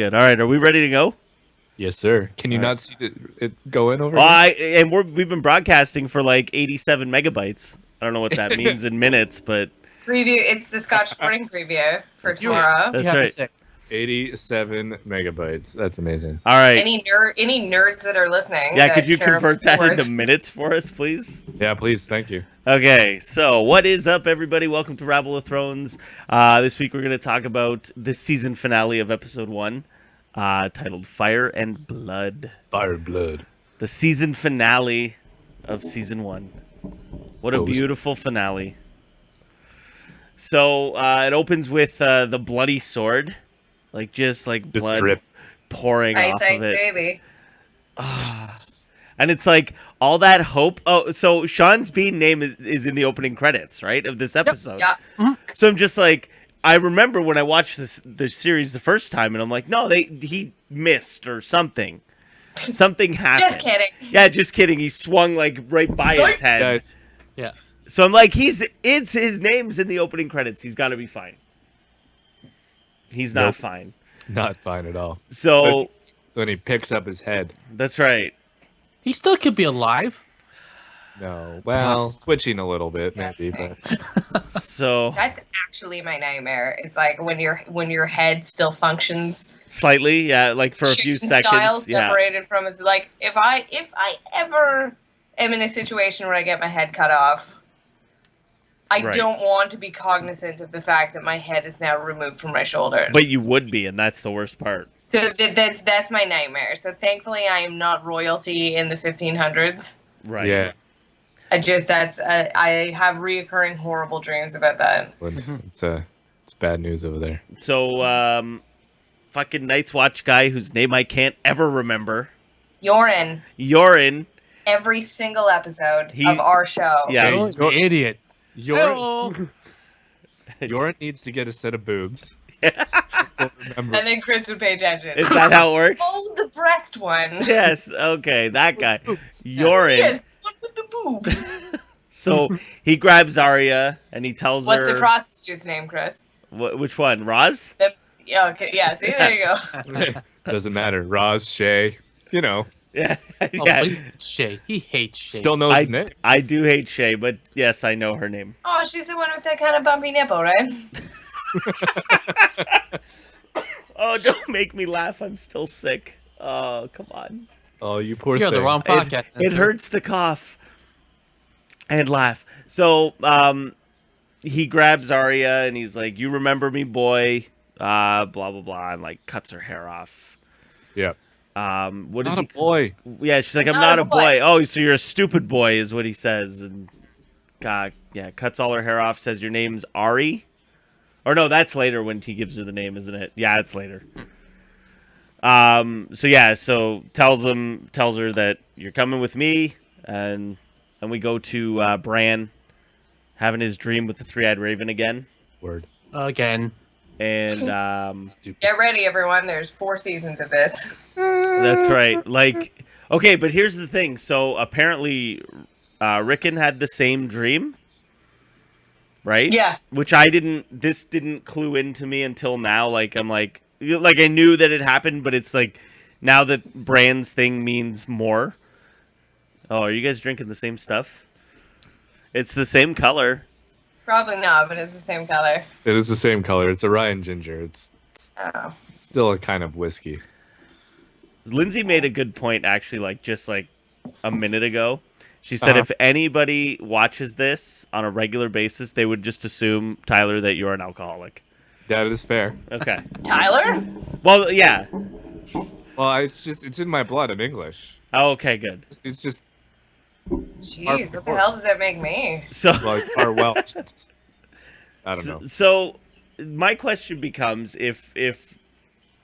Good. All right. Are we ready to go? Yes, sir. Can you All not see it go in over Well, here? we've been broadcasting for like 87 megabytes. I don't know what that means in minutes, but Preview. It's the Scotch Sporting preview for That's tomorrow. that's right. 87 megabytes. That's amazing. All right. Any nerds that are listening. Yeah, that could you care convert about that into words. minutes for us, please? Yeah, please. Thank you. Okay, so what is up, everybody? Welcome to Rabble of Thrones. This week we're going to talk about the season finale of episode 1, titled Fire and Blood. Fire and blood. The season finale of season 1. What a Ghost. beautiful finale. So it opens with the bloody sword, just blood drip. pouring Ice off Ice of it. Baby. And it's like all that hope. Oh, so Sean's Bean name is in the opening credits, right, of this episode. Yeah. So I'm just like, I remember when I watched the series the first time, and I'm like, no, he missed or something. Something happened. Just kidding. Yeah, just kidding. He swung right by his head. Guys, Yeah. So I'm like, it's his name's in the opening credits. He's got to be fine. He's not Nope. fine. not fine at all. So When he picks up his head. that's right. He still could be alive. No. Well, switching a little bit, maybe. Disgusting. But So That's actually my nightmare. It's like when your head still functions. slightly, yeah, like for a few chicken seconds. Style Yeah. separated from it's like if I ever am in a situation where I get my head cut off, I Right. don't want to be cognizant of the fact that my head is now removed from my shoulders. But you would be, and that's the worst part. So that's my nightmare. So thankfully, I am not royalty in the 1500s. Right. yeah. I have reoccurring horrible dreams about that. But it's bad news over there. So, fucking Night's Watch guy whose name I can't ever remember. Yorin, Yorin. every single episode He- of our show. Yeah. Hey, Oh, Yor- idiot. Yorin needs to get a set of boobs. Remember. And then Chris would pay attention. Is that how it works? Oh, the breast one. Yes. Okay, that guy. Yorin. Yes, one with the boobs. So he grabs Arya and he tells What's her. the prostitute's name, Chris? Which one? Roz? Yeah, okay, yeah, see, there you go. Doesn't matter. Roz, Shay, Yeah. Oh, yeah. but Shay. He hates Shay. still knows his name. I do hate Shay, but yes, I know her name. Oh, she's the one with that kind of bumpy nipple, right? Oh, don't make me laugh. I'm still sick. Oh, come on. Oh, you poor You're thing. the wrong podcast. It hurts to cough and laugh. So, he grabs Arya and he's like, "You remember me, boy?" Blah blah blah, and cuts her hair off. Yeah. What is Not he? a boy. Yeah, she's like, "I'm not a boy." Oh, so you're a stupid boy, is what he says, and yeah, cuts all her hair off. Says your name's Ari, or no, that's later when he gives her the name, isn't it? Yeah, it's later. So tells her that you're coming with me, and we go to Bran having his dream with the three-eyed raven again, Word. Again. and Stupid. Get ready, everyone. There's 4 seasons of this. that's right. Okay, but here's the thing. So apparently, Rickon had the same dream, right? Yeah. Which this didn't clue into me until now. I'm I knew that it happened, but it's now that Bran's thing means more. Oh, are you guys drinking the same stuff? It's the same color. Probably not, but it's the same color. It is the same color. It's a Ryan Ginger. It's Oh. still a kind of whiskey. Lindsay made a good point, actually, just a minute ago. She said if anybody watches this on a regular basis, they would just assume, Tyler, that you're an alcoholic. That is fair. Okay. Tyler? Well, yeah. Well, it's in my blood. I'm English. Oh, okay, good. It's just Jeez, what the hell does that make me? So, our Welsh. I don't know. so my question becomes, if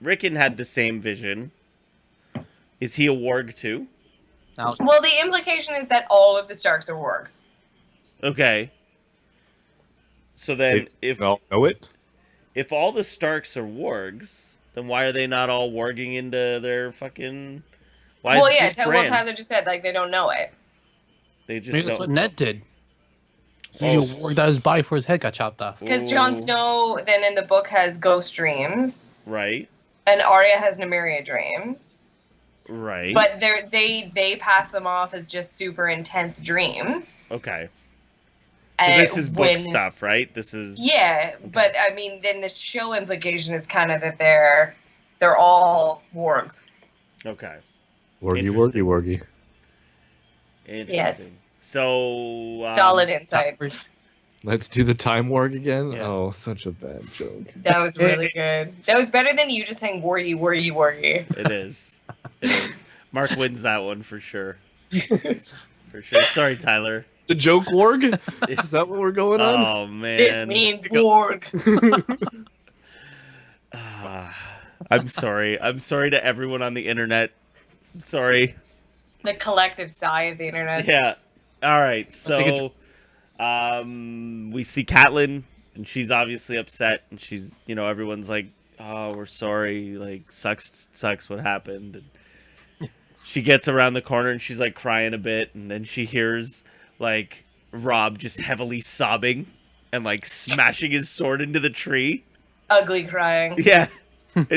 Rickon had the same vision, is he a warg too? Now, Well, the implication is that all of the Starks are wargs. Okay. So then, if know it. if all the Starks are wargs, then why are they not all warging into their fucking? Why Well, is it yeah, just Bran? Tyler just said, they don't know it. They just maybe that's what don't. Ned did. Oh. He worked out his body before his head got chopped off. Because Jon Ooh, Snow, then in the book, has ghost dreams. right? and Arya has Nymeria dreams. Right. But they pass them off as just super intense dreams. Okay. So this is book stuff, right? This is yeah. Okay. But I mean, then the show implication is kind of that they're all wargs. Okay. Wargy. Interesting. Yes. So solid insight. Let's do the time warg again. Yeah. Oh, such a bad joke. That was really good. That was better than you just saying wargy. It is. It is. Mark wins that one for sure. For sure. Sorry, Tyler. The joke warg? Is that what we're going on? Oh man. This means warg. I'm sorry. I'm sorry to everyone on the internet. I'm sorry. The collective sigh of the internet. Yeah. All right. So, we see Catelyn, and she's obviously upset, and she's, everyone's like, "Oh, we're sorry. Like, sucks what happened." And she gets around the corner, and she's like crying a bit, and then she hears like Robb just heavily sobbing and like smashing his sword into the tree. Ugly crying. Yeah. And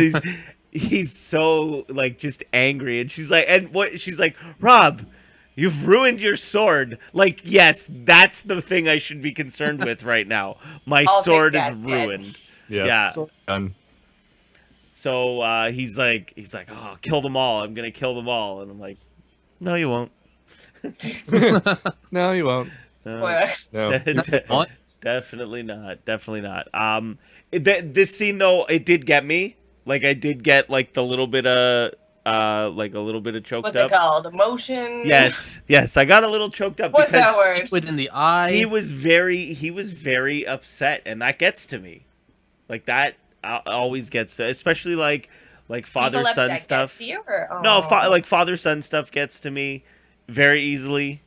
he's so like just angry, and she's like, Robb, you've ruined your sword. Like, yes, that's the thing I should be concerned with right now. My sword is ruined. Yeah. Done. So he's like, oh, kill them all. I'm gonna kill them all. And I'm like, no, you won't. No, you won't. Spoiler. No. Definitely not. This scene though, it did get me. Like, I did get like the little bit of choked What's up. it called? Emotion. Yes, I got a little choked up. What's that word? Liquid in the eye. He was very upset, and that gets to me. Like, that always gets to, especially like father son stuff. No, like father son stuff gets to me very easily.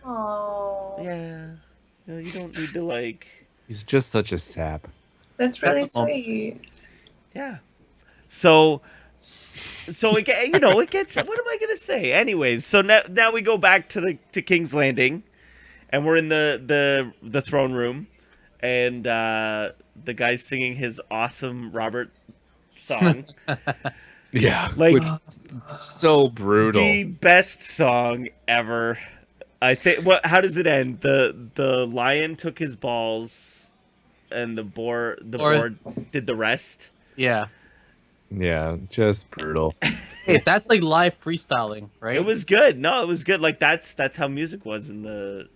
Oh. Yeah. No, you don't need to like. He's just such a sap. That's really sweet. Yeah. So it gets. What am I gonna say? Anyways, so now we go back to King's Landing, and we're in the throne room, and the guy's singing his awesome Robert song. Yeah, like so brutal. The best song ever. I think. How does it end? The lion took his balls, and the boar did the rest. Yeah. Yeah, just brutal. Hey, that's like live freestyling, right? It was good. No, it was good. Like, that's how music was in the,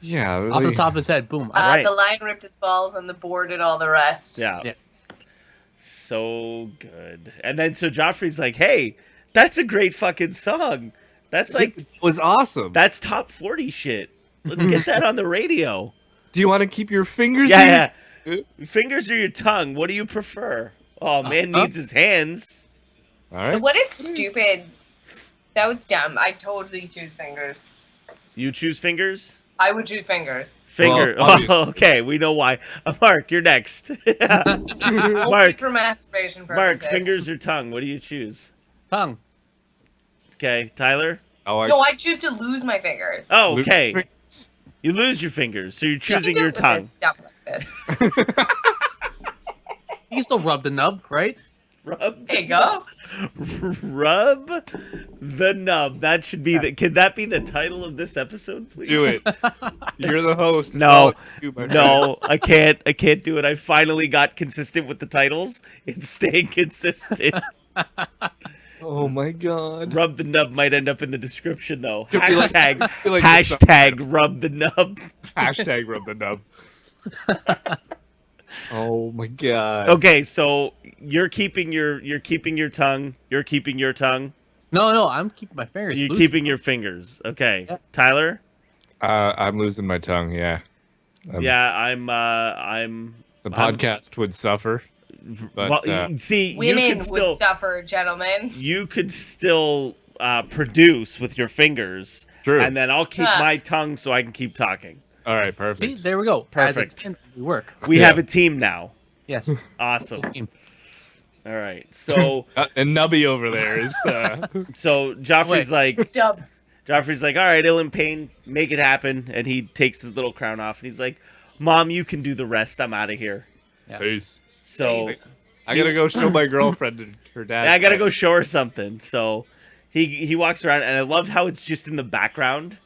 Yeah. Really. Off the top of his head, boom. Right. The lion ripped his balls and the boar did all the rest. Yeah. Yes. So good. And then so Joffrey's like, hey, that's a great fucking song. That's like, it was awesome. That's top 40 shit. Let's get that on the radio. Do you want to keep your fingers? Yeah. Fingers or your tongue? What do you prefer? Oh, man needs his hands. All right. What is stupid? That was dumb. I totally choose fingers. You choose fingers? I would choose fingers. Finger. Well, okay, we know why. Mark, you're next. Only for masturbation purposes. Mark, fingers or tongue? What do you choose? Tongue. Okay, Tyler? No, I choose to lose my fingers. Oh, okay. You lose your fingers, so you're choosing your tongue. Stuff like this. You can still rub the nub, right? Rub. There you go. Rub the nub. That should be Can that be the title of this episode, please? Do it. You're the host. No, I can't. I can't do it. I finally got consistent with the titles. It's staying consistent. Oh my god. Rub the nub might end up in the description though. Hashtag rub the nub. Hashtag rub the nub. Oh my god. Okay, so you're keeping your tongue. You're keeping your tongue. No, I'm keeping my fingers. You're loose. keeping your fingers. Okay, Yeah. Tyler. I'm losing my tongue. Yeah. Yeah, I'm. The podcast would suffer. But see, women you could still would suffer, gentlemen. You could still produce with your fingers. True. And then I'll keep my tongue so I can keep talking. All right, perfect. See, there we go. Perfect. As a team, we work. We have a team now. Yes. Awesome. Full team. All right. So and Nubby over there is. So Joffrey's like. Stub. Joffrey's like, all right, Ilan Payne, make it happen. And he takes his little crown off, and he's like, Mom, you can do the rest. I'm out of here. Yeah. Peace. So I gotta go show my girlfriend and her dad. I gotta go show her something. So he walks around, and I love how it's just in the background,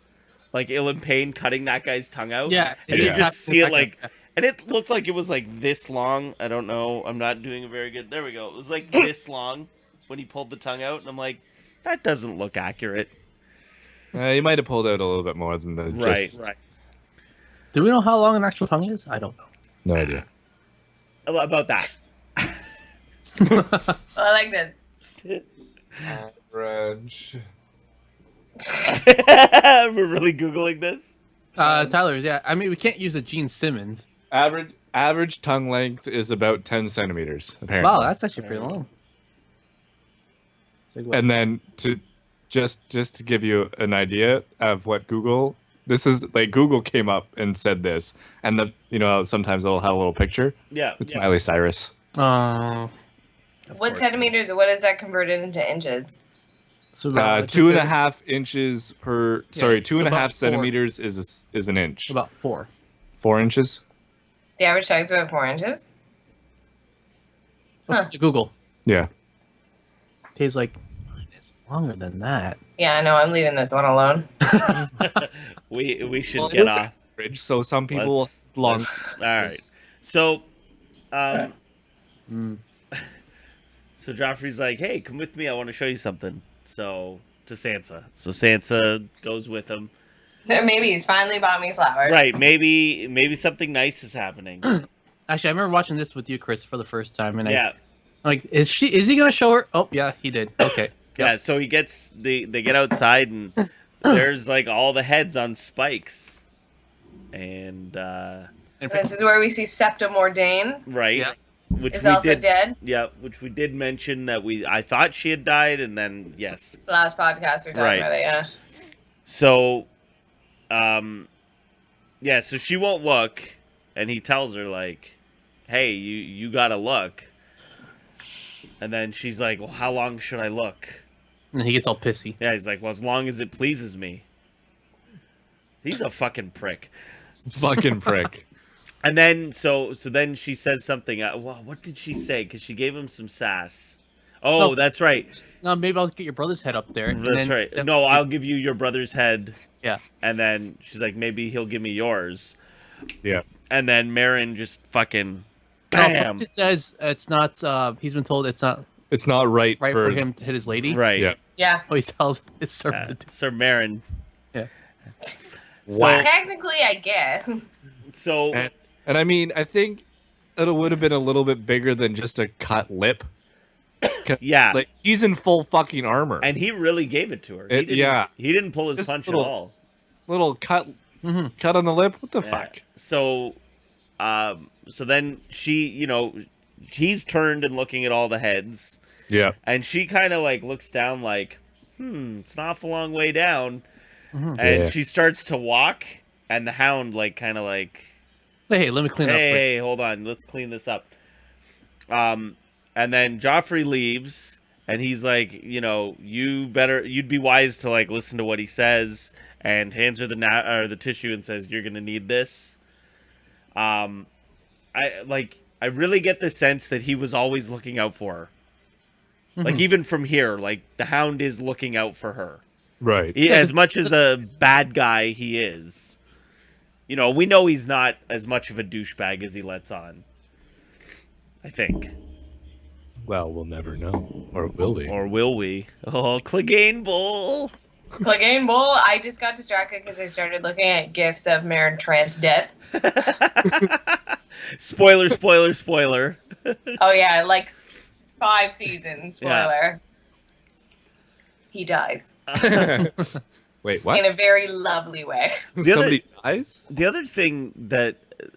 like Ilan Payne cutting that guy's tongue out. Yeah, and you just just see it like, happening. and it looked like it was like this long. I don't know. I'm not doing a very good. There we go. It was like this long when he pulled the tongue out, and I'm like, that doesn't look accurate. You might have pulled out a little bit more than the Right. Do we know how long an actual tongue is? I don't know. No idea. About that. Well, I like this. Average. We're really googling this. Tyler's, yeah. I mean, we can't use a Gene Simmons. Average tongue length is about 10 centimeters. Apparently. Wow, that's actually pretty long. And then to just to give you an idea of what Google, this is like Google came up and said this, and sometimes they'll have a little picture. Yeah. It's Miley Cyrus. Oh, What centimeters? What is that converted into inches? so 2.5 inches per. Sorry, so 2.5 about 4. centimeters is an inch. About 4. 4 inches. The average tongue is about 4 inches. Huh. Google. Yeah. Tastes like it's longer than that. Yeah, I know. I'm leaving this one alone. We should Well, get it is off. average, so some people long. All right. So, so Joffrey's like, "Hey, come with me. I want to show you something." So to Sansa. So Sansa goes with him. Maybe he's finally bought me flowers. Right. Maybe something nice is happening. Actually, I remember watching this with you, Chris, for the first time, and Yeah. I'm like, is he gonna show her? Oh, yeah, he did. Okay. Yeah. So they get outside, and there's like all the heads on spikes, and This is where we see Septa Mordain right. Yeah. Which is we also did. dead. Yeah, which we did mention that I thought she had died, and then yes. Last podcast we were talking Right. about it, yeah. So, yeah, so she won't look, and he tells her like, "Hey, you gotta look." And then she's like, "Well, how long should I look?" And he gets all pissy. Yeah, he's like, "Well, as long as it pleases me." He's a fucking prick. Fucking prick. And then so then she says something. Well, what did she say? Because she gave him some sass. Oh, No. that's right. Maybe I'll get your brother's head up there. and That's then- right. No, I'll give you your brother's head. Yeah. And then she's like, maybe he'll give me yours. Yeah. And then Marin just fucking No, bam. it says it's not. He's been told it's not It's not right, right for him to hit his lady. Right. Yeah. Yeah. Oh, he tells his servant to do. Sir Marin. Yeah. Wow. Technically, I guess. So And I mean, I think it would have been a little bit bigger than just a cut lip. 'Cause, yeah. like he's in full fucking armor. And he really gave it to her. It- yeah. He didn't pull his Just punch little- at all. Little cut Mhm. cut on the lip. What the Yeah. fuck? So so then she, he's turned and looking at all the heads, Yeah. and she kind of like looks down like, it's an awful long way down. Mhm. And Yeah. she starts to walk, and the hound like kind of like, Hey, let me clean up. quick. hey, hold on, let's clean this up. And then Joffrey leaves, and he's like, you'd be wise to like listen to what he says, and hands her the tissue and says, you're gonna need this. I really get the sense that he was always looking out for her. Like even from here, like the hound is looking out for her. Right. As much as a bad guy he is, we know he's not as much of a douchebag as he lets on. I think. Well, we'll never know, or will we? Or will we? Oh, Clegane Bull! Clegane Bull, I just got distracted because I started looking at gifs of Marin Trant's death. Spoiler, spoiler, spoiler. Oh, yeah, like 5 seasons. Yeah. Spoiler. He dies. Wait, what? In a very lovely way. Somebody dies? The other thing that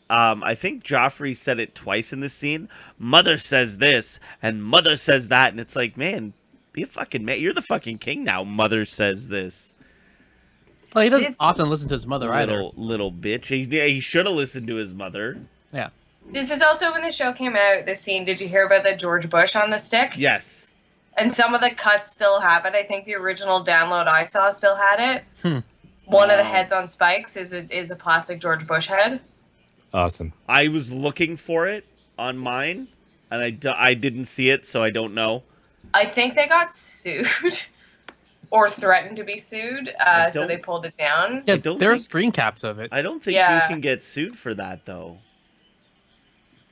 I think Joffrey said it twice in this scene. Mother says this, and Mother says that, and it's like, man, be a fucking man. You're the fucking king now. Mother says this. Well, he doesn't This- often listen to his mother either. Little bitch. He should have listened to his mother. Yeah. This is also when the show came out, this scene. Did you hear about the George Bush on the stick? Yes. And some of the cuts still have it. I think the original download I saw still had it. One of the Wow. heads on spikes is a plastic George Bush head. Awesome. I was looking for it on mine, and I didn't see it, so I don't know. I think they got sued or threatened to be sued, so don't- they pulled it down. Yeah, don't there are think- screen caps of it. I don't think Yeah. you can get sued for that though.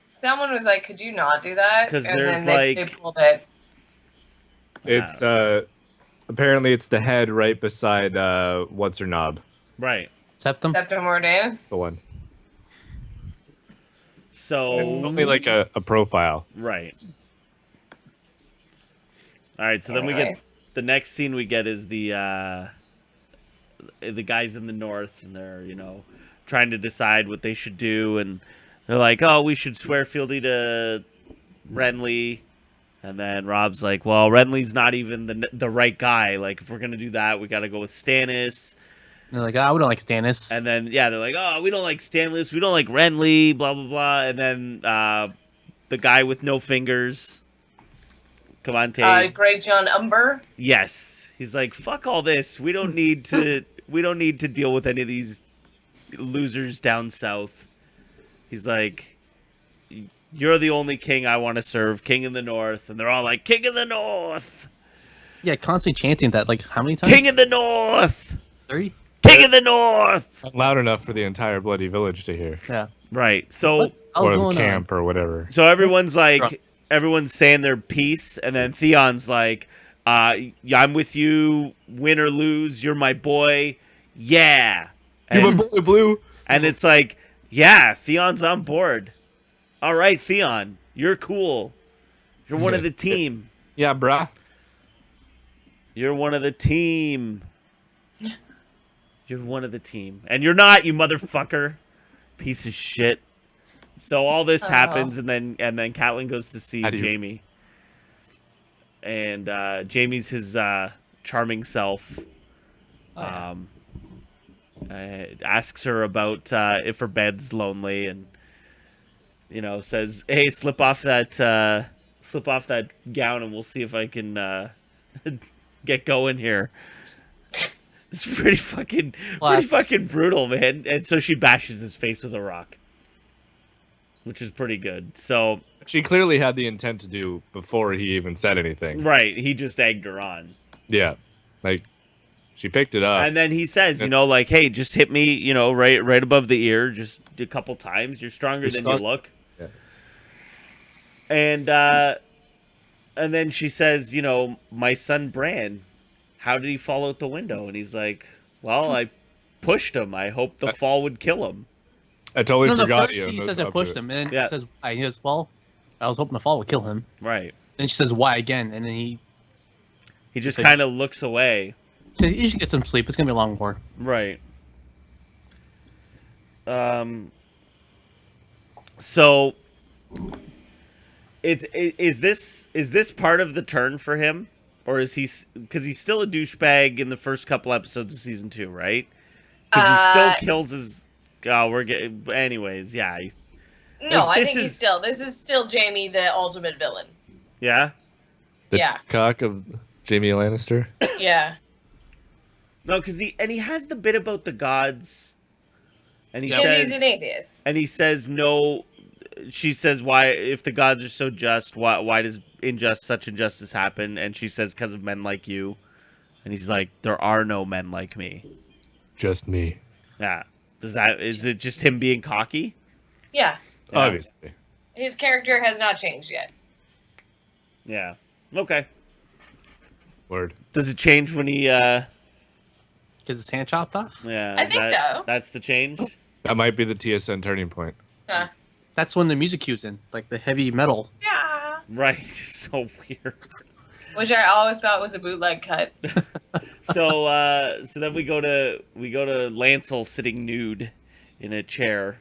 Someone was like, "Could you not do that?" 'Cause And there's, then they like- pulled it. It's apparently it's the head right beside what's her knob. Right. Septum. Septum Ordain. It's the one. So It's only like a profile. right. All right. So then we get Anyways. the next scene we get is the guys in the north, and they're trying to decide what they should do, and they're like, "Oh, we should swear fealty to Renly." And then Rob's like, "Well, Renly's not even the right guy. Like, if we're gonna do that, we got to go with Stannis." And they're like, we don't like Stannis. And then they're like, "Oh, we don't like Stannis. We don't like Renly. Blah blah blah." And then the guy with no fingers. Come on, Tay. Great John Umber. Yes, he's like, "Fuck all this. We don't need to. We don't need to deal with any of these losers down south." He's like, "You're the only king I want to serve, king in the north." And they're all like, "King in the north, Yeah, constantly chanting that. Like, how many times? king in the north, 30? king in the north." Not loud enough for the entire bloody village to hear, Yeah. Right. So What else or the going camp or whatever. so everyone's saying their piece, and then Theon's like, yeah, "I'm with you, win or lose. You're my boy, yeah." You And, my boy, Blue. and it's like, yeah, Theon's on board. All right, Theon, you're cool. You're one of the team. Yeah, brah. You're one of the team. You're one of the team. And you're not, you motherfucker. Piece of shit. So all this happens, and then Catelyn goes to see How do you- Jaime. And Jaime's his charming self. Asks her about if her bed's lonely, and says, "Hey, slip off that gown, and we'll see if I can get going here." It's pretty fucking brutal, man. And so she bashes his face with a rock, which is pretty good. So She clearly had the intent to do before he even said anything. right, he just egged her on. Yeah, like she picked it up. And then he says, like, "Hey, just hit me, right above the ear, just a couple times. You're stronger than you look." Yeah. And then she says, "My son Bran, how did he fall out the window?" And he's like, "Well, I pushed him. I hoped the fall would kill him." I totally No, forgot first you. he That's says I up to pushed it. him, and then Yeah. he goes, "Well, I was hoping the fall would kill him." Right. Then she says, "Why again?" And then he He just like- kind of looks away. says, "You should get some sleep. It's gonna be a long war." Right. So is this part of the turn for him, or is he, because he's still a douchebag in the first couple episodes of season 2, right? Because he still kills his. Oh, we're getting. Anyways, yeah. No, Like, I this think is- this is still Jaime, the ultimate villain. Yeah. The Yeah. cock of Jaime Lannister. Yeah. No, because he has the bit about the gods, and he Because says, he's an atheist. and he says no. She says, "Why, if the gods are so just, why does such injustice happen?" And she says, "Because of men like you." And he's like, "There are no men like me." Just me. Yeah. Is it just him being cocky? Yeah. Yeah. Obviously. His character has not changed yet. Yeah. Okay. Word. Does it change when he? Gets his hand chopped off. Yeah. I is think so. That's the change. That might be the TSN turning point. Huh. That's when the music cues in, like the heavy metal. Yeah. Right. So weird. Which I always thought was a bootleg cut. So then we go to Lancel sitting nude in a chair.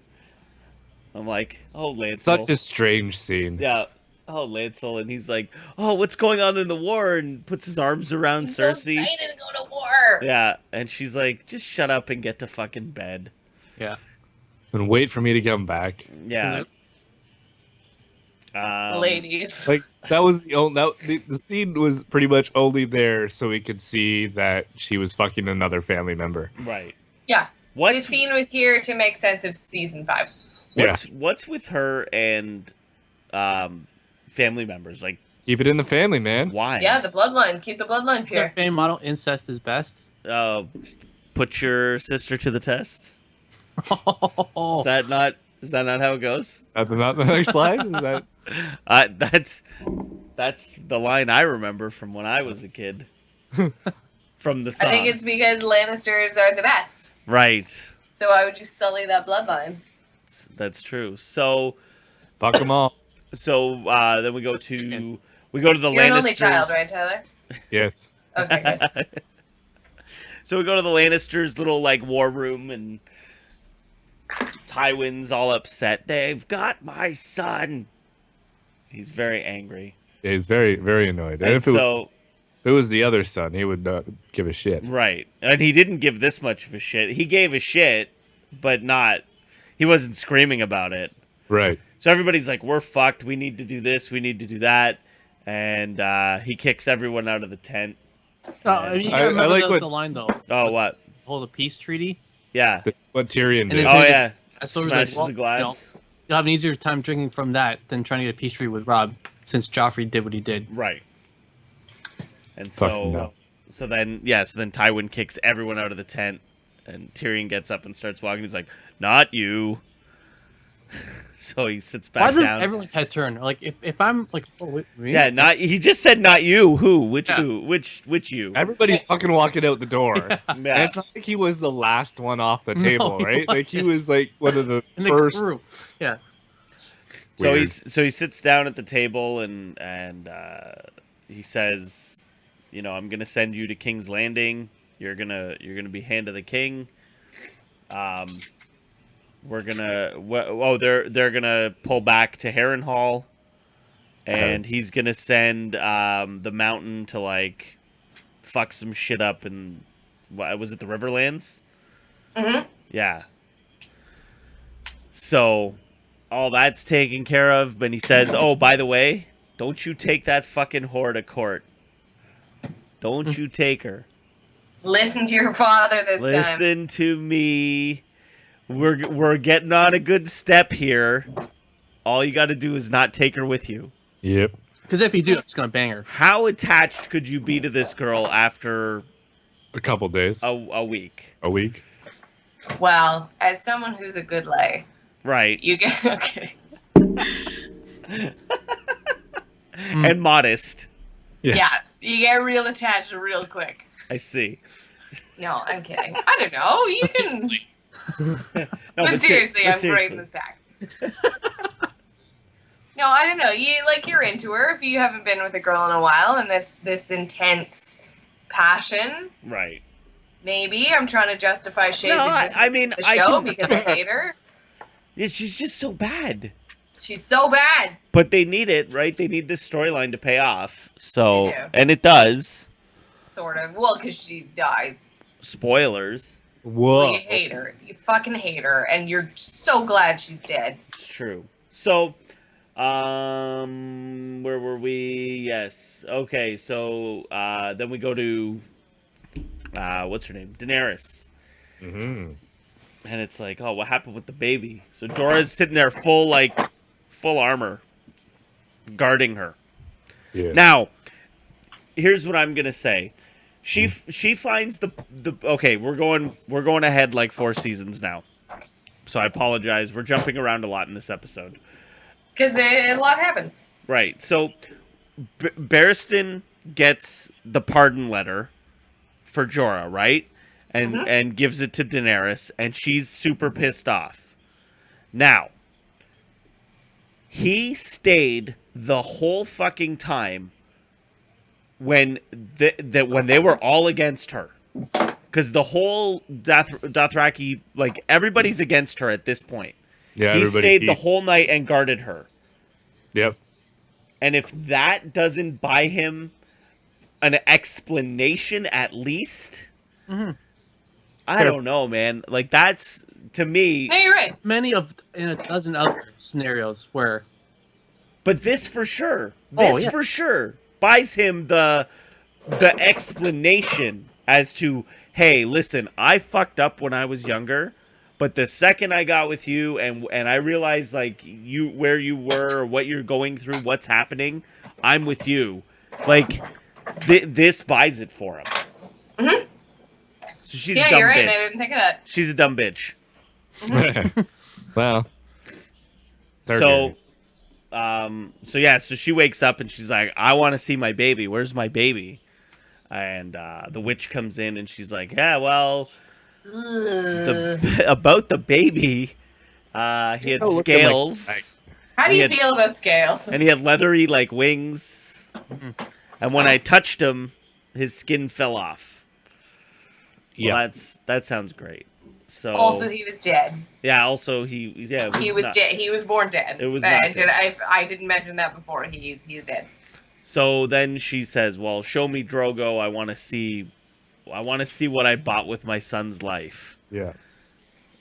I'm like, "Oh, Lancel." Such a strange scene. Yeah. Oh, Lancel, and he's like, "Oh, what's going on in the war?" And puts his arms around I'm so Cersei. excited to go to war. Yeah, and she's like, "Just shut up and get to fucking bed." Yeah. And wait for me to come back. Yeah. Ladies. Like that was the only the scene was pretty much only there so we could see that she was fucking another family member. Right. Yeah. What's This scene was here to make sense of season 5. what's with her and family members. Like, Keep it in the family, man. why? Yeah, the bloodline. Keep the bloodline The pure. famous motto, incest is best. Put your sister to the test. Is that not how it goes? Not the next line. Is that? That's the line I remember from when I was a kid. From the song. I think it's because Lannisters are the best. Right. So why would you sully that bloodline? That's true. So Fuck them all. then we go to the Lannisters. You're an only child, right, Tyler? Yes. Okay, good. So we go to the Lannisters' little like war room, and Tywin's all upset. They've got my son. He's very angry. Yeah, he's very, very annoyed. And And if it was the other son, he would not give a shit. right, and he didn't give this much of a shit. He gave a shit, but not. He wasn't screaming about it. Right. So everybody's like, "We're fucked. We need to do this. We need to do that." And he kicks everyone out of the tent. I mean, you I gotta remember like what- the line though. Oh, what? Hold a peace treaty. Yeah. What Tyrion And did. then- Oh just- yeah. So it was Smashes like, well, the glass. You'll have an easier time drinking from that than trying to get a peace treaty with Rob, since Joffrey did what he did. Right. And Fucking no. so then Tywin kicks everyone out of the tent, and Tyrion gets up and starts walking. He's like, "Not you." So he sits back Why does down. everyone's head turn? Like if I'm like, oh, wait, me? Yeah, not. He just said, "Not you." Who? Which Yeah. who? Which you? Everybody's fucking walking out the door. Yeah. And it's not like he was the last one off the No, table, he right? Like he wasn't. was like one of the in the first. crew. Yeah. So Weird. he sits down at the table and he says, "You know, I'm gonna send you to King's Landing. You're gonna be hand of the king. We're gonna they're gonna pull back to Harrenhal, and he's gonna send the Mountain to like fuck some shit up in what was it, the Riverlands? Mm-hmm. Yeah. So all that's taken care of, but he says, "Oh, by the way, don't you take that fucking whore to court. Don't you take her. Listen to your father this time. Listen to me. We're getting on a good step here. All you got to do is not take her with you." Yep. Because if you do, it's gonna bang her. How attached could you be to this girl after A couple days. a week? A week. Well, as someone who's a good lay, Right. you get okay. And modest. Yeah, you get real attached real quick. I see. No, I'm kidding. I don't know. You can. Seriously. No, But seriously, but I'm great in the sack. No, I don't know. You're into her if you haven't been with a girl in a while, and that this intense passion. Right. Maybe I'm trying to justify Shay's No, existence I mean, in the I show can- because I hate her. Yeah, she's just so bad. She's so bad. But they need it, right? They need this storyline to pay off. So, They do. and it does. Sort of. Well, because she dies. Spoilers. Whoa. You hate her. You fucking hate her, and you're so glad she's dead. It's true. So, where were we? Yes. Okay. So, then we go to, what's her name? Daenerys. Mm-hmm. And it's like, oh, what happened with the baby? So Jorah's sitting there full armor, guarding her. Yeah. Now, here's what I'm gonna say. She finds the okay. We're going ahead like 4 seasons now. So I apologize. We're jumping around a lot in this episode. Because a lot happens. Right. So Barristan gets the pardon letter for Jorah, right? And gives it to Daenerys, and she's super pissed off. Now, he stayed the whole fucking time when when they were all against her, because the whole Dothraki, like everybody's against her at this point. Yeah. He Everybody. stayed the whole night and guarded her. Yep. And if that doesn't buy him an explanation, at least, I Fair. don't know, man. Like that's to me. No, you're right. Many of in a dozen other scenarios where But this for sure. Oh, This yeah. for sure buys him the explanation as to, hey, listen, I fucked up when I was younger, But the second I got with you and I realized like you where you were or what you're going through, what's happening, I'm with you. Like this buys it for him. Mm-hmm. So she's Yeah, a dumb you're right. bitch. I didn't think of that. She's a dumb bitch. Well, they're So good. so she wakes up and she's like, I want to see my baby. Where's my baby? And the witch comes in and she's like, yeah, well, about the baby, he had Oh, look at, scales. How do He you had- feel about scales? And he had leathery like wings. And when I touched him, his skin fell off. Well, that sounds great. So Also, he was dead. yeah. Also, he Was dead. He was born dead. It was I not dead. I didn't mention that before. He's dead. So then she says, "Well, show me Drogo. I want to see what I bought with my son's life." Yeah.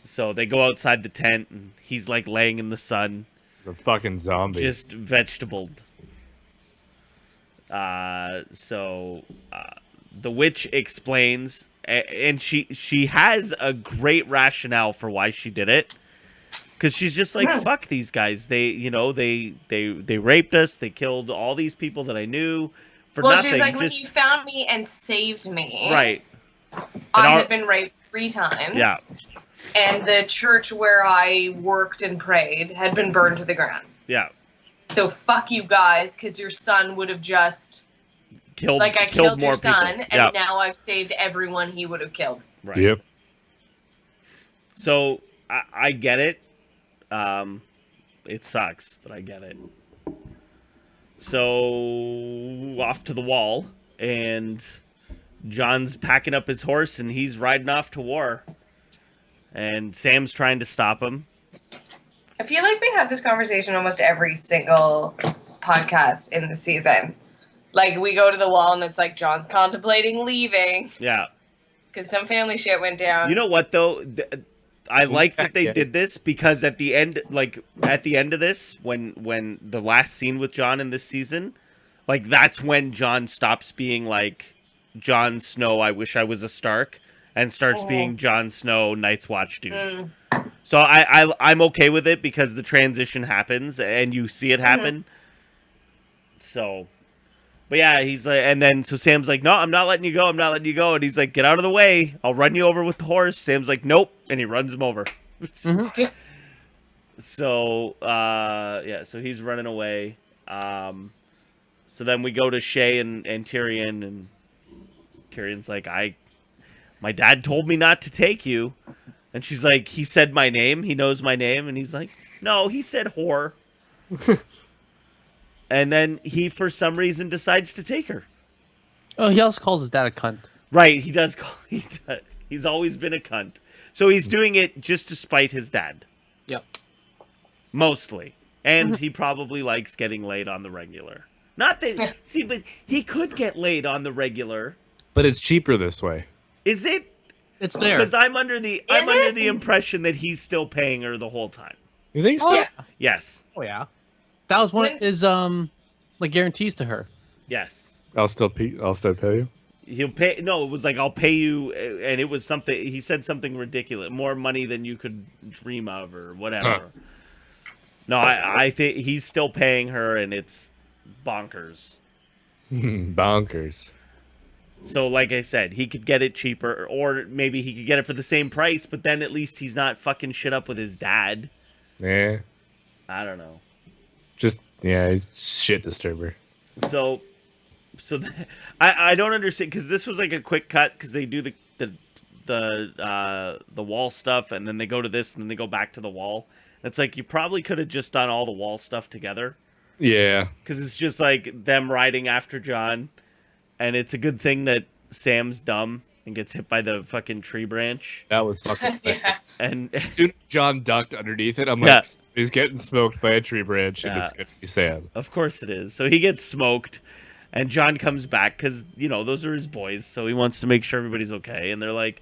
So they go outside the tent, and he's like laying in the sun, the fucking zombie. just vegetabled. The witch explains, and she has a great rationale for why she did it. Because she's just like, fuck these guys. They raped us. They killed all these people that I knew for nothing. She's like, when you found me and saved me, right. I had been raped 3 times. Yeah. And the church where I worked and prayed had been burned to the ground. Yeah. So fuck you guys, because your son would have just killed. Like I killed more your son, people. and now I've saved everyone he would have killed. Right. Yep. So I get it. It sucks, but I get it. So off to the wall, and John's packing up his horse, and he's riding off to war. And Sam's trying to stop him. I feel like we have this conversation almost every single podcast in the season. Like, we go to the wall, and it's like John's contemplating leaving. Yeah. Because some family shit went down. You know what, though? I like that they did this, because at the end of this, when the last scene with John in this season, like, that's when John stops being like Jon Snow, I wish I was a Stark, and starts being Jon Snow, Night's Watch dude. So I'm okay with it, because the transition happens and you see it happen. So, but yeah, he's like, and then so Sam's like, no, I'm not letting you go. I'm not letting you go. And he's like, get out of the way. I'll run you over with the horse. Sam's like, nope. And he runs him over. So, so he's running away. So then we go to Shay and Tyrion, and Tyrion's like, my dad told me not to take you. And she's like, he said my name. He knows my name. And he's like, no, he said whore. And then he, for some reason, decides to take her. Oh, he also calls his dad a cunt. Right, he does. He's always been a cunt. So he's doing it just to spite his dad. Yep. Mostly. And he probably likes getting laid on the regular. Not that... see, but he could get laid on the regular. But it's cheaper this way. Is it? It's there. Because I'm under the impression that he's still paying her the whole time. You think so? Oh, yeah. Yes. Oh, yeah. That was one of his, like, guarantees to her. Yes. I'll still pay you. He'll pay. No, it was like, I'll pay you, and it was something. He said something ridiculous, more money than you could dream of, or whatever. No, I think he's still paying her, and it's bonkers. Bonkers. So, like I said, he could get it cheaper, or maybe he could get it for the same price, but then at least he's not fucking shit up with his dad. Yeah. I don't know. Just he's shit disturber. So I don't understand, because this was like a quick cut, because they do the wall stuff, and then they go to this, and then they go back to the wall. It's like, you probably could have just done all the wall stuff together. Yeah. Because it's just like them riding after John, and it's a good thing that Sam's dumb and gets hit by the fucking tree branch. That was fucking Yeah. And as soon as John ducked underneath it, I'm like, he's getting smoked by a tree branch, and it's good to be Sam. of course it is. So he gets smoked, and John comes back, because, those are his boys, so he wants to make sure everybody's okay. And they're like,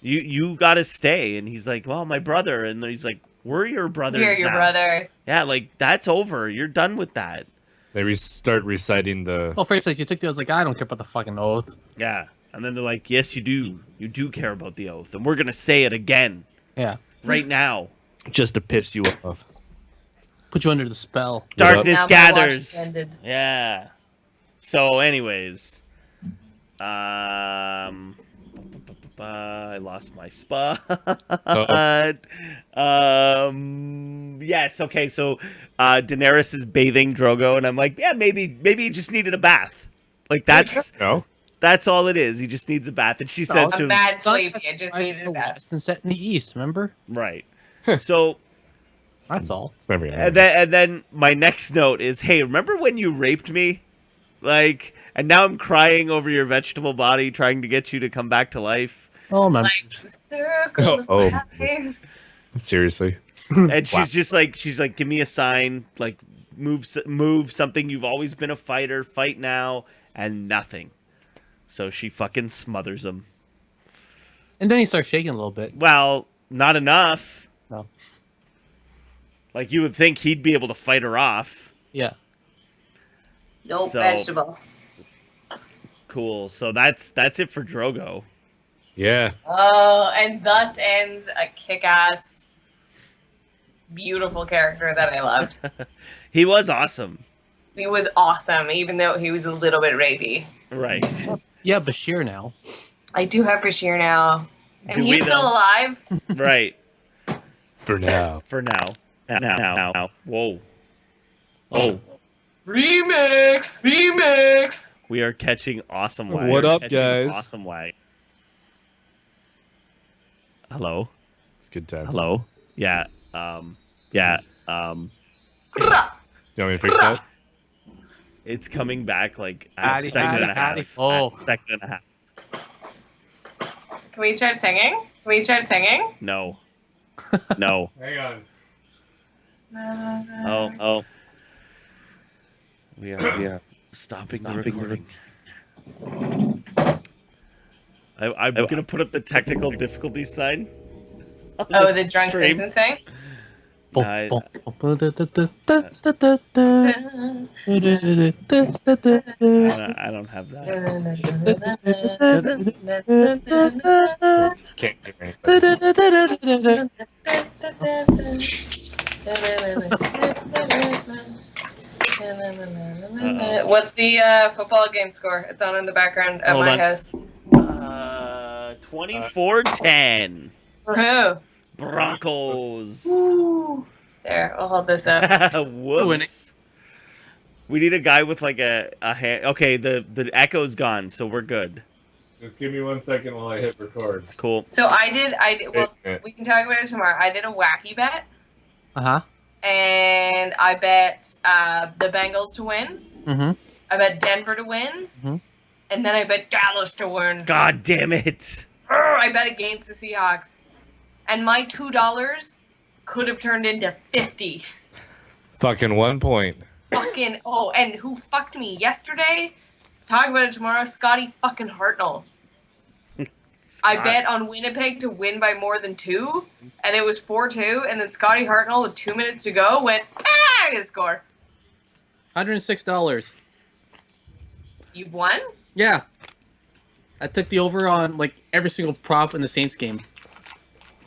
you got to stay. And he's like, well, my brother. And he's like, we're your brothers We're your now. brothers. Yeah, like, that's over. You're done with that. They start reciting the... Well, first, you took the oath. Like, I don't care about the fucking oath. Yeah. And then they're like, yes, you do. You do care about the oath. And we're going to say it again. Yeah. right now. Just to piss you off. Put you under the spell. Darkness Now my watch gathers. has ended. Yeah. So, anyways, I lost my spot. Yes. Okay. So, Daenerys is bathing Drogo, and I'm like, yeah, maybe he just needed a bath. Like No. that's all it is. He just needs a bath, and she says to I'm him, mad Sun sleepy. has I just rise needed in a the bath. west and set in the east. Remember? right. So, That's all. It's never gonna and then my next note is, hey, remember when you raped me? Like, and now I'm crying over your vegetable body, trying to get you to come back to life. Oh, man. Like circle of Oh. life. Seriously. And Wow. she's like, give me a sign, like move something. You've always been a fighter. Fight now, and nothing. So she fucking smothers him. And then he starts shaking a little bit. Well, not enough. No. Like you would think he'd be able to fight her off. Yeah. No So- vegetable. Cool. So that's it for Drogo. Yeah. Oh, and thus ends a kick-ass, beautiful character that I loved. He was awesome. He was awesome, even though he was a little bit rapey. Right. Yeah, Bashir now. I do have Bashir now. And Do we, he's still though? alive. Right. For now. For now. Now. Whoa. Oh. Remix! We are catching awesome wag. What We're up, catching guys? Awesome wag. Hello. It's good times. Hello. Yeah. Yeah. You want me to fix that? It's coming back like a Addy, second and a half. Addy. Oh. A second and a half. Can we start singing? No. No. Hang on. Oh. We are stopping the recording. I'm gonna put up the technical difficulty sign. Oh, the drunk Stream. Simpsons thing? I don't have that. Can't hear anything. What's the football game score? It's on in the background at Hold my on. house. 24-10. For who? Broncos. There, I'll hold this up. Whoops. We need a guy with like a hand. Okay, the echo's gone, so we're good. Just give me 1 second while I hit record. Cool. So I did. Well, Okay. we can talk about it tomorrow. I did a wacky bet, Uh-huh. and I bet the Bengals to win. Mm-hmm. I bet Denver to win, Mhm. and then I bet Dallas to win. God damn it. I bet against the Seahawks, and my $2 could have turned into 50. Fucking 1 point. Fucking and who fucked me yesterday? Talk about it tomorrow. Scotty fucking Hartnell. I Scott. bet on Winnipeg to win by more than 2, and it was 4-2, and then Scotty Hartnell with 2 minutes to go went, his score. $106. You won? Yeah. I took the over on like every single prop in the Saints game.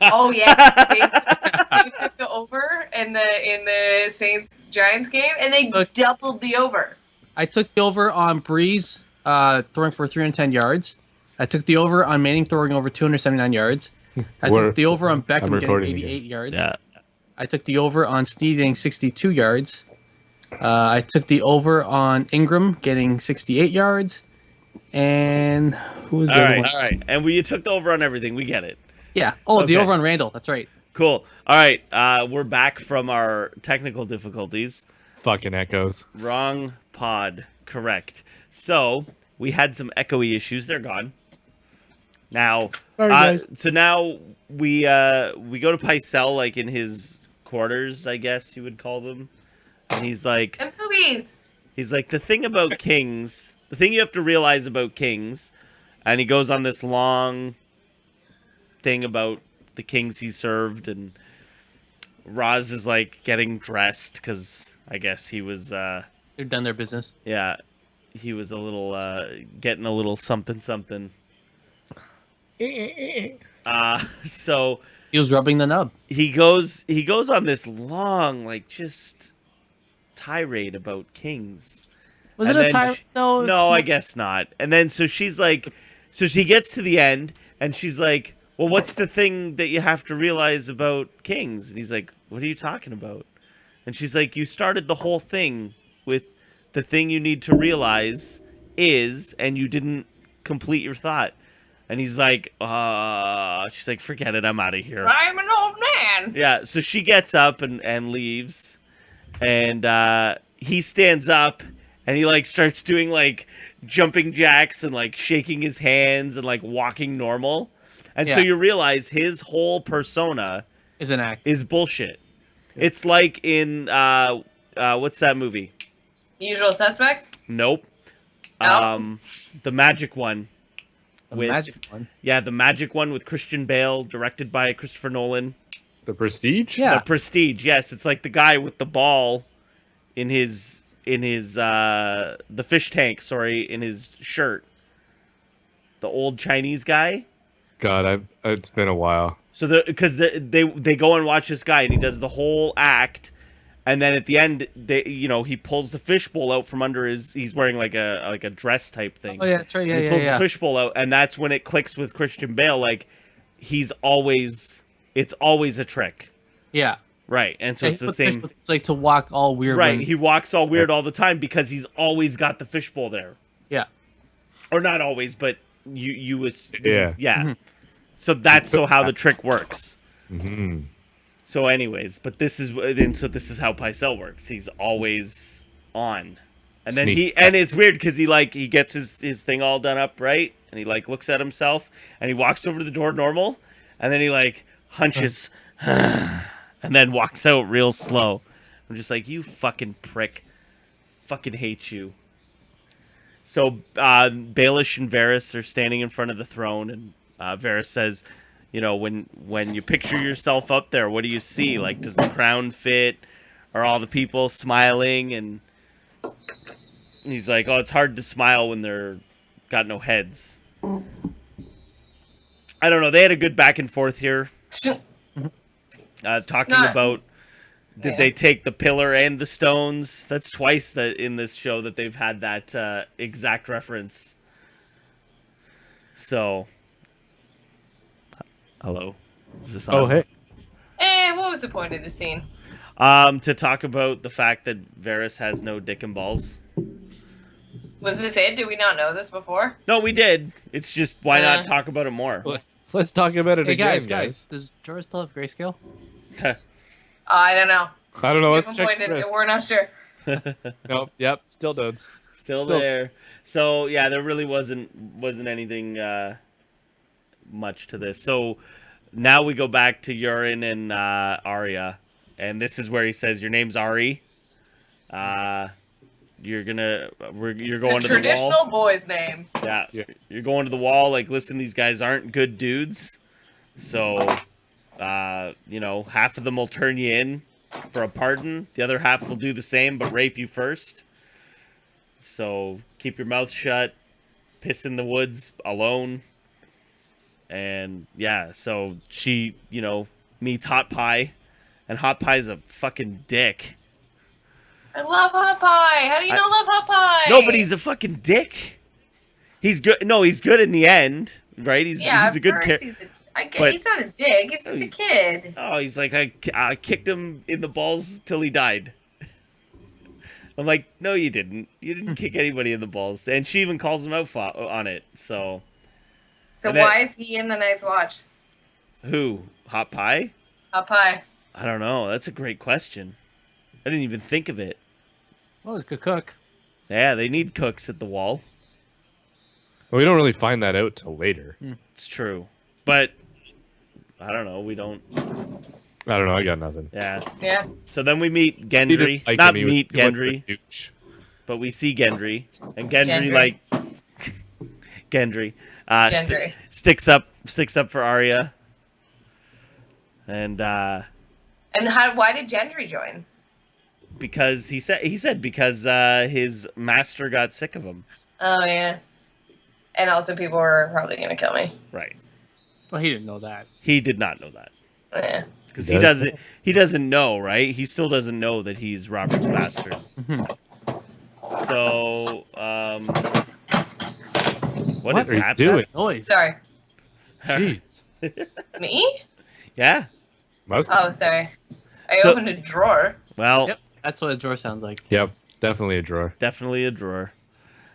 Oh yeah, they took the over in the Saints Giants game, and they Look. doubled the over. I took the over on Breeze throwing for 310 yards. I took the over on Manning throwing over 279 yards. I We're- took the over on I'm Beckham getting recording 88 again. yards. Yeah. I took the over on Snead getting 62 yards. I took the over on Ingram getting 68 yards. And who was the All other right. one? All right. And you took the over on everything. We get it. Yeah. Oh, the Okay. over on Randall. That's right. Cool. All right. We're back from our technical difficulties. Fucking echoes. Wrong pod. Correct. So we had some echoey issues. They're gone. Now, so now we go to Pycelle, like in his quarters, I guess you would call them, and he's like, And movies. the thing about kings, the thing you have to realize about kings, and he goes on this long thing about the kings he served, and Roz is like getting dressed because I guess he was, They've done their business. yeah, he was a little getting a little something something. So He was rubbing the nub. he goes on this long, like, just tirade about kings. Was And it a then tyrant? No. No, I guess not. And then so she's like, so she gets to the end and she's like, well, what's the thing that you have to realize about kings? And he's like, what are you talking about? And she's like, you started the whole thing with the thing you need to realize is, and you didn't complete your thought. And he's like, she's like, forget it, I'm out of here. I'm an old man. Yeah, so she gets up and leaves, and he stands up and he like starts doing like jumping jacks and like shaking his hands and like walking normal. And so Yeah. you realize his whole persona Is an act. is bullshit. It's like in what's that movie? Usual Suspects. Nope. No? The Magic One. The with- magic one. Yeah, the Magic One with Christian Bale, directed by Christopher Nolan. The Prestige? Yeah. The Prestige. Yes, it's like the guy with the ball in his the fish tank, in his shirt. The old Chinese guy. God, it's been a while. So because they go and watch this guy and he does the whole act, and then at the end he pulls the fishbowl out from under he's wearing like a dress type thing. Oh yeah, that's right. Yeah, He yeah, pulls yeah. the fishbowl out, and that's when it clicks with Christian Bale. Like it's always a trick, Yeah. right? And so it's the same, It's like to walk all weird. right? When, He walks all weird all the time because he's always got the fishbowl there, yeah. or not always, but you was Yeah. Mm-hmm. So that's how the trick works. Hmm. So, anyways, but this is how Pycelle works. He's always on, and then Sneak. and it's weird because he gets his thing all done up right, and he like looks at himself, and he walks over to the door normal, and then he like hunches, and then walks out real slow. I'm just like, you fucking prick, fucking hate you. So Baelish and Varys are standing in front of the throne, and Varys says, when you picture yourself up there, what do you see? Like, does the crown fit? Are all the people smiling? And he's like, oh, it's hard to smile when they're got no heads. I don't know. They had a good back and forth here, talking Not- about did they take the pillar and the stones. That's twice that in this show that they've had that exact reference. So, hello. Is this on? Oh, hey. What was the point of the scene? To talk about the fact that Varys has no dick and balls. Was this it? Did we not know this before? No, we did. It's just why not talk about it more? Let's talk about it Hey again, guys, does Jorah still have grayscale? I don't know. I don't know. We Let's haven't check pointed- this. We're not sure. Nope. Yep. Still does. Still there. So yeah, there really wasn't anything much to this. So now we go back to Euron and Arya, and this is where he says, "Your name's Ari. You're going The to the wall. traditional boy's name. Yeah, Yeah. you're going to the wall. Like, listen, these guys aren't good dudes. So, half of them will turn you in for a pardon. The other half will do the same, but rape you first. So keep your mouth shut. Piss in the woods alone. And yeah, so she, meets Hot Pie, and Hot Pie's a fucking dick. I love Hot Pie. How do you not love Hot Pie? No, but he's a fucking dick. He's good. No, he's good in the end, right? He's a good character. He's not a dick. He's just a kid. Oh, he's like, I kicked him in the balls till he died. I'm like, no, you didn't. You didn't kick anybody in the balls. And she even calls him out on it. So and Why is he in the Night's Watch? who? Hot Pie? Hot Pie. I don't know. That's a great question. I didn't even think of it. Well, he's a good cook. Yeah, they need cooks at the wall. Well, we don't really find that out till later. It's true. But I don't know. We don't. I don't know. I got nothing. Yeah. Yeah. So then we meet He Gendry. didn't like Not him. He was meet too much of a Gendry, douche. but we see Gendry. And Gendry, Gendry. like. Gendry. Gendry. Sticks up for Arya. And And why did Gendry join? because he said because his master got sick of him. Oh, yeah. And also people were probably going to kill me. Right. Well, he didn't know that. He did not know that. Yeah. Because He he does doesn't. He doesn't know, right? He still doesn't know that he's Robert's bastard. Mhm. So, What is are you happening? doing? Noise. Sorry. Jeez. Me? Yeah. Must. Oh, sorry. I So- opened a drawer. Well, Yep, that's what a drawer sounds like. Yep. Definitely a drawer. definitely a drawer.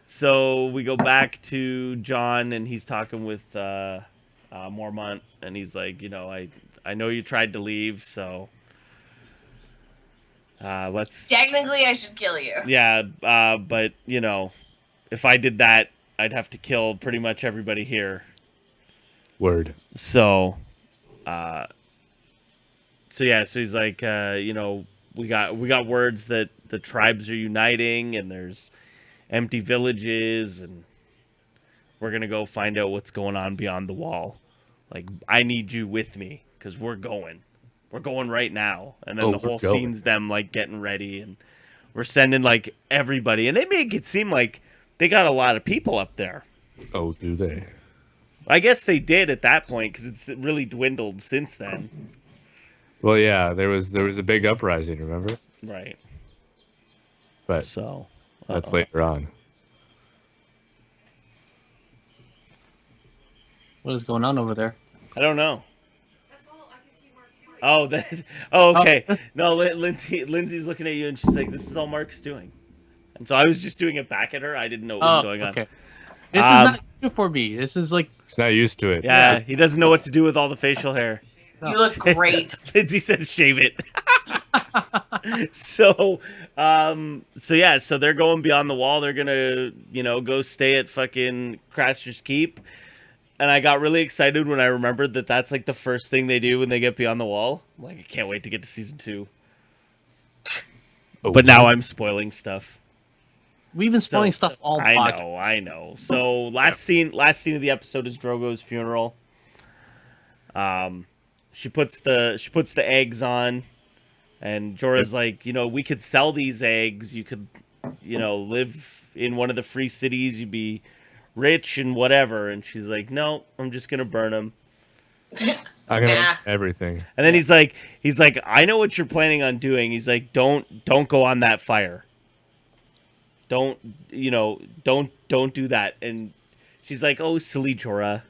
So we go back to John, and he's talking with Mormont, and he's like, I know you tried to leave, so let's. Technically, I should kill you. Yeah, but if I did that, I'd have to kill pretty much everybody here. Word. So, so he's like, we got words that the tribes are uniting, and there's empty villages, and we're gonna go find out what's going on beyond the wall. Like, I need you with me because we're going right now. And then the we're whole going. scene's them like getting ready, and we're sending like everybody, and they make it seem like they got a lot of people up there. Oh, do they? I guess they did at that point because it's really dwindled since then. Well, yeah. There was a big uprising. Remember? Right. But So that's later on. What is going on over there? I don't know. Oh, that. Oh, okay. No, Lindsay's looking at you, and she's like, "This is all Mark's doing." And so I was just doing it back at her. I didn't know what was going on. Okay. This is not new for me. This is like It's not used to it. Yeah, he doesn't know what to do with all the facial hair. You look great. Lindsay says, "Shave it." So they're going beyond the wall. They're gonna, go stay at fucking Craster's Keep. And I got really excited when I remembered that that's like the first thing they do when they get beyond the wall. I'm like, I can't wait to get to season 2. Oh, But now I'm spoiling stuff. we've been spoiling stuff all podcast. I know. So last scene of the episode is Drogo's funeral. She puts the eggs on, and Jorah's like, we could sell these eggs. You could, live in one of the free cities. You'd be rich and whatever. And she's like, no, I'm just gonna burn them. I'm gonna Nah. everything. And then he's like, I know what you're planning on doing. He's like, don't go on that fire. Don't do that. And she's like, oh, silly Jorah.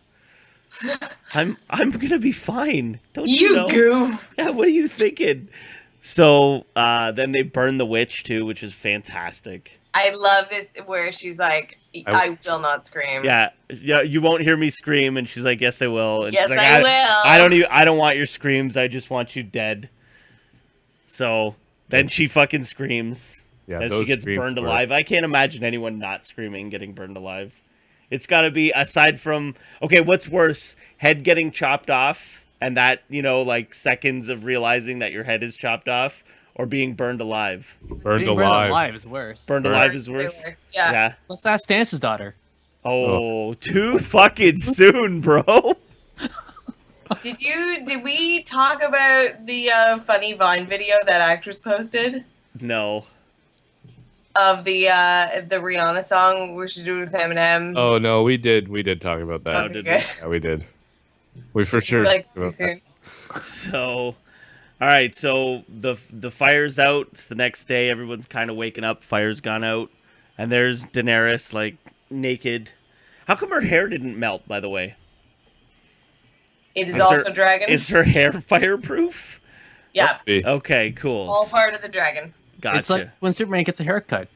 I'm gonna be fine. Don't you know? goof. Yeah, what are you thinking? So then they burn the witch too, which is fantastic. I love this where she's like, I will not scream. Yeah, you won't hear me scream, and she's like, yes, I will. And Yes, she's like, I will. I don't want your screams. I just want you dead. So then she fucking screams Yeah, as those she gets screams burned were- alive. I can't imagine anyone not screaming getting burned alive. It's got to be, aside from, okay, what's worse, head getting chopped off, and that, like seconds of realizing that your head is chopped off, or being burned alive. Burned Being alive. is worse. Burned alive is worse. Yeah. Yeah. Let's ask Stance's daughter. Oh, too fucking soon, bro. Did we talk about the funny Vine video that actress posted No. of the Rihanna song where she did with Eminem? Oh no, we did talk about that. Oh, Okay, did good. Yeah, we did. We for She's sure. like talked too about soon. So, all right. So the fire's out. It's the next day. Everyone's kind of waking up. Fire's gone out, and there's Daenerys like naked. How come her hair didn't melt? By the way, It is Is also her- dragon. is her hair fireproof? Yeah, that. Okay, cool. all part of the dragon. Gotcha. It's like when Superman gets a haircut.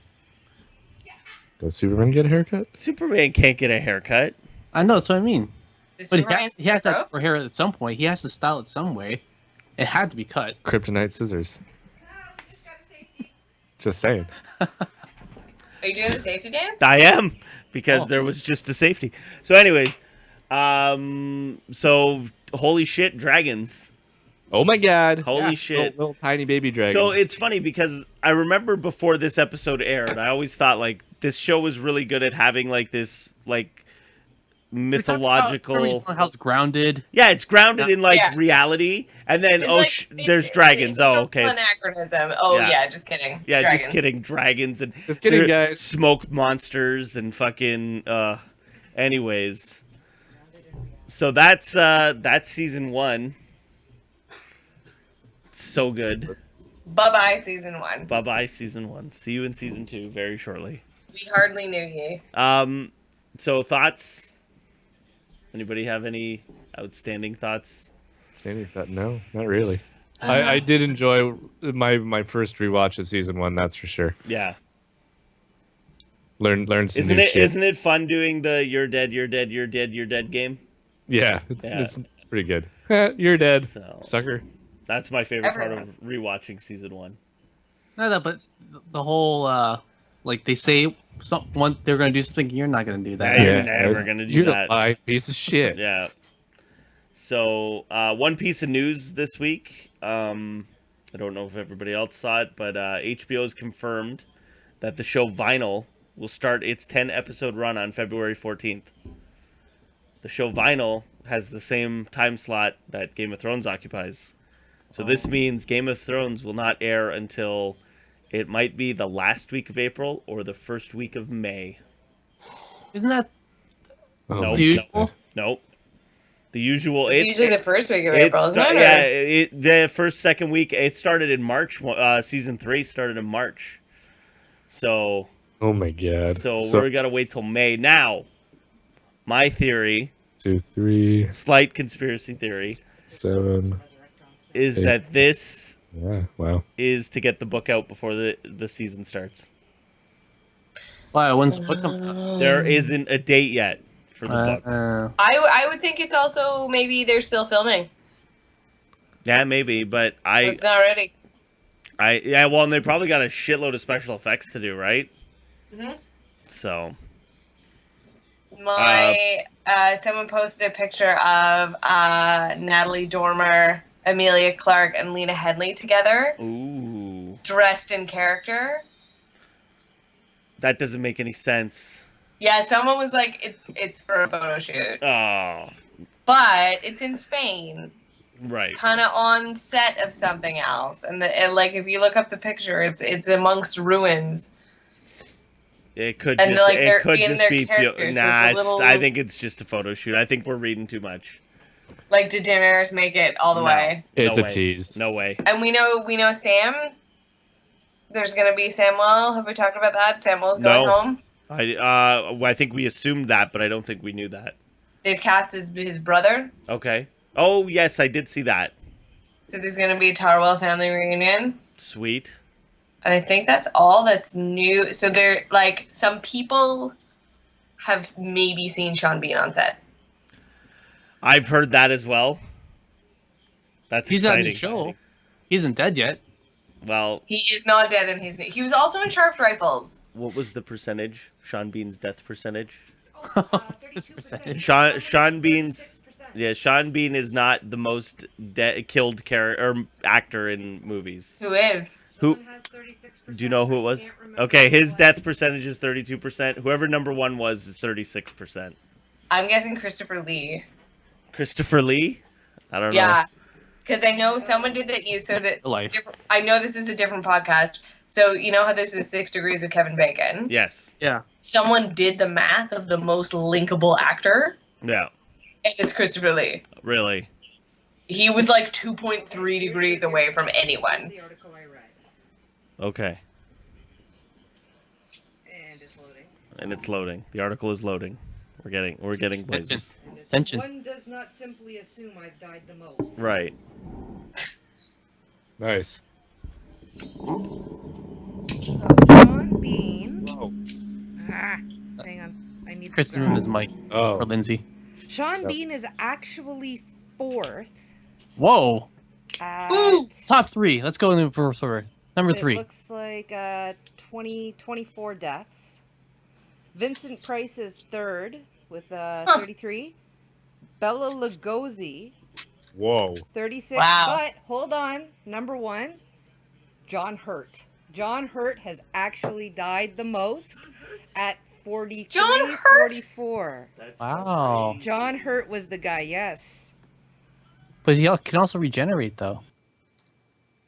Does Superman get a haircut? Superman can't get a haircut. I know, that's what I mean. The But Superman he has throw? that for hair at some point. He has to style it some way. It had to be cut. Kryptonite scissors. Just saying. Are you doing the safety dance? I am, because Oh. there was just a safety. So, anyways, so holy shit, dragons. Oh my god. Holy Yeah, shit. Little tiny baby dragon. So it's funny because I remember before this episode aired, I always thought like this show was really good at having like this like mythological. How it's grounded. Yeah, it's grounded in like Yeah. reality, and then It's there's dragons. It's Oh, a okay. It's, anachronism. Oh Yeah. yeah, just kidding. yeah, Dragons. just kidding. Dragons and Just kidding, they're guys. smoke monsters and fucking. Anyways, so that's season 1. So good. Bye-bye, season 1. Bye-bye, season 1. See you in season 2 very shortly. We hardly knew ye. So thoughts? Anybody have any outstanding thoughts? Standing thought, no, not really. I did enjoy my first rewatch of season 1. That's for sure. Yeah. Learn some new shit. Isn't it fun doing the you're dead, you're dead, you're dead, you're dead game? Yeah, it's pretty good. You're dead, So, sucker. that's my favorite part Everyone. of rewatching season 1. No, but the whole like they say they're going to do something, you're not going to do that. Yeah, you're never gonna do you're that. a piece of shit. Yeah. So, one piece of news this week. I don't know if everybody else saw it, but HBO has confirmed that the show Vinyl will start its 10-episode run on February 14th. The show Vinyl has the same time slot that Game of Thrones occupies. So this means Game of Thrones will not air until it might be the last week of April or the first week of May. Isn't that Oh, Nope. my the usual? Nope. The usual. It's usually the first week of April, isn't it? Yeah, the first, second week. It started in March. Season 3 started in March. So Oh my god. we're gonna wait till May. Now, my theory, 2, 3, slight conspiracy theory, 7. is Eight. that this Yeah. Wow. is to get the book out before the season starts. Wow, when's the book coming out? There isn't a date yet for the book. I would think it's also maybe they're still filming. Yeah, maybe, but It's not ready. well, and they probably got a shitload of special effects to do, right? Mhm. So Someone posted a picture of Natalie Dormer, Amelia Clark, and Lena Headey together, ooh, dressed in character. that doesn't make any sense. Yeah, someone was like, it's for a photo shoot, Oh, but it's in Spain, right. kind of on set of something else, and like if you look up the picture, it's amongst ruins. It could And, just like, it they're could in just their be characters, so nah. it's a little- I think it's just a photo shoot. I think we're reading too much. Like, did Daenerys make it all the No. way? It's No a way. tease. No way. And we know Sam. There's gonna be Samuel. Have we talked about that? Samuel's going No. home. I think we assumed that, but I don't think we knew that. They've cast his brother. Okay. Oh yes, I did see that. So there's gonna be a Tarwell family reunion. Sweet. And I think that's all that's new. So they're like, some people have maybe seen Sean Bean on set. I've heard that as well. That's He's on exciting. the show. He isn't dead yet. Well, He is not dead in his. He was also in Sharp Rifles. what was the percentage? Sean Bean's death percentage? This percentage. Sean Bean's. Yeah, Sean Bean is not the most killed character or actor in movies. Who is? Who? Do you know who it was? Okay, his death percentage is 32%. Whoever number 1 was is 36%. I'm guessing Christopher Lee. Christopher Lee? I don't know. Yeah, because I know someone did that. Life. I know this is a different podcast. So you know how this is 6 Degrees of Kevin Bacon. Yes. Yeah. Someone did the math of the most linkable actor, Yeah. and it's Christopher Lee. Really. He was like 2.3 degrees away from anyone. The article I read. Okay. And it's loading. And it's loading. The article is loading. We're getting blazes. And it's, Attention. one does not simply assume I've died the most. Right. Nice. So John Bean. Whoa. Hang on. I need Chris to moved his mic Oh. for Lindsay. Sean Yep. Bean is actually 4th. Whoa. At, Ooh. Top 3. Let's go in the reverse order. Number It 3. looks like 24 deaths. Vincent Price is 3rd with 33. Bella Lugosi, Whoa. 36. Wow. But hold on, number 1, John Hurt. John Hurt has actually died the most at 43, John Hurt? 44. Wow. John Hurt was the guy, yes. But he can also regenerate, though.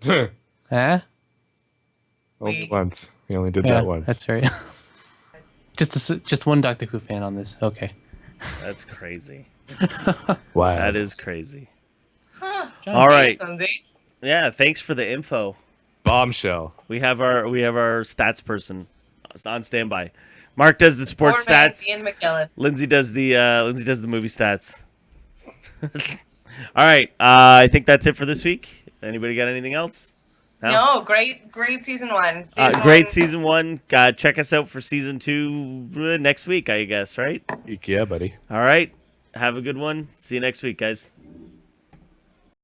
Only Huh? once. He only did Yeah, that once. that's right. just one Doctor Who fan on this. Okay. That's crazy. Wow. That is crazy. Huh. All right. Sunday. Yeah, thanks for the info. Bombshell. We have our stats person on standby. Mark does the sports Poor man, stats. Ian McKellen. Lindsay does the movie stats. All right, I think that's it for this week. Anybody got anything else? No, great season 1. Great season 1. Check us out for season 2 next week, I guess, right? Yeah, buddy. All right. Have a good one. See you next week, guys.